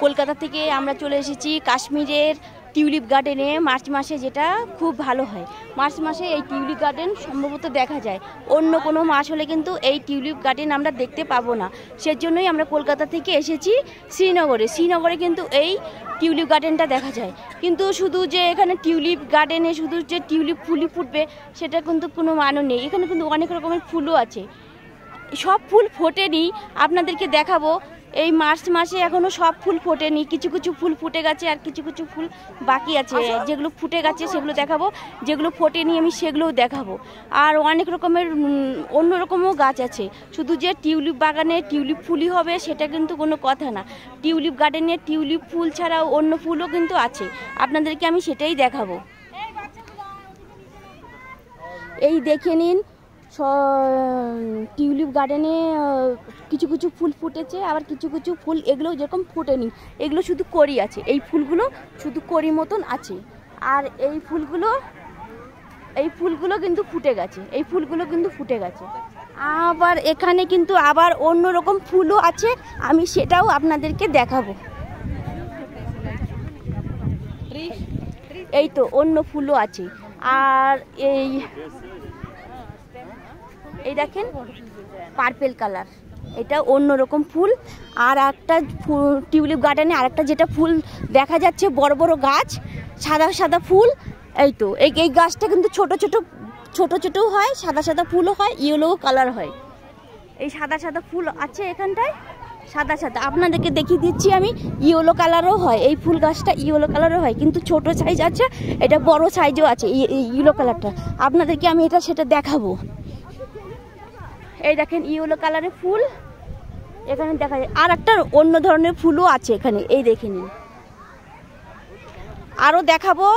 কলকাতা থেকে আমরা চলে এসেছি কাশ্মীরের টিউলিপ গার্ডেনে মার্চ মাসে, যেটা খুব ভালো হয়। মার্চ মাসে এই টিউলিপ গার্ডেন সম্ভবত দেখা যায়, অন্য কোনো মাস হলে কিন্তু এই টিউলিপ গার্ডেন আমরা দেখতে পাবো না। সেজন্যই আমরা কলকাতা থেকে এসেছি শ্রীনগরে কিন্তু এই টিউলিপ গার্ডেনটা দেখা যায়। কিন্তু শুধু যে এখানে টিউলিপ গার্ডেনে শুধু যে টিউলিপ ফুলই ফুটবে সেটা কিন্তু কোনো মানে নেই। এখানে কিন্তু অনেক রকমের ফুলও আছে, সব ফুল ফোটেনি, আপনাদেরকে দেখাবো। এই মার্চ মাসে এখনো সব ফুল ফোটেনি, কিছু কিছু ফুল ফুটে গেছে আর কিছু কিছু ফুল বাকি আছে। যেগুলো ফুটে গেছে সেগুলো দেখাবো, যেগুলো ফোটেনি আমি সেগুলোও দেখাবো। আর অনেক রকমের অন্য রকমও গাছ আছে, শুধু যে টিউলিপ বাগানে টিউলিপ ফুলই হবে সেটা কিন্তু কোনো কথা না। টিউলিপ গার্ডেনে টিউলিপ ফুল ছাড়াও অন্য ফুলও কিন্তু আছে, আপনাদেরকে আমি সেটাই দেখাবো। এই দেখে নিন, টিউলিপ গার্ডেনে কিছু কিছু ফুল ফুটেছে, আবার কিছু কিছু ফুল এগুলো যেরকম ফুটেনি, এগুলো শুধু কড়ি আছে। এই ফুলগুলো শুধু কড়ি মতন আছে, আর এই ফুলগুলো কিন্তু ফুটে গেছে, এই ফুলগুলো কিন্তু ফুটে গেছে। আবার এখানে কিন্তু আবার অন্য রকম ফুলও আছে, আমি সেটাও আপনাদেরকে দেখাবো। এই তো অন্য ফুলও আছে। আর এই দেখেন পার্পেল কালার, এটা অন্য রকম ফুল। আর একটা টিউলিপ গার্ডেনে আরেকটা যেটা ফুল দেখা যাচ্ছে, বড় বড় গাছ, সাদা সাদা ফুল। এই তো এই গাছটা কিন্তু ছোট ছোট হয়, সাদা সাদা ফুলও হয়, ইয়েলো কালার হয়। এই সাদা সাদা ফুল আছে এখানটায়, সাদা সাদা আপনাদেরকে দেখিয়ে দিচ্ছি আমি। ইয়েলো কালারও হয়, এই ফুল গাছটা ইয়েলো কালারও হয়, কিন্তু ছোট সাইজ আছে, এটা বড় সাইজও আছে ইয়েলো কালারটা। আপনাদেরকে আমি সেটা দেখাবো। এই দেখেন ইয়েলো কালারের ফুল এখানে দেখা যায়। আর একটা অন্য ধরনের ফুলও আছে এখানে, এই দেখে নিন। আরও দেখাবো,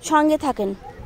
সঙ্গে থাকেন।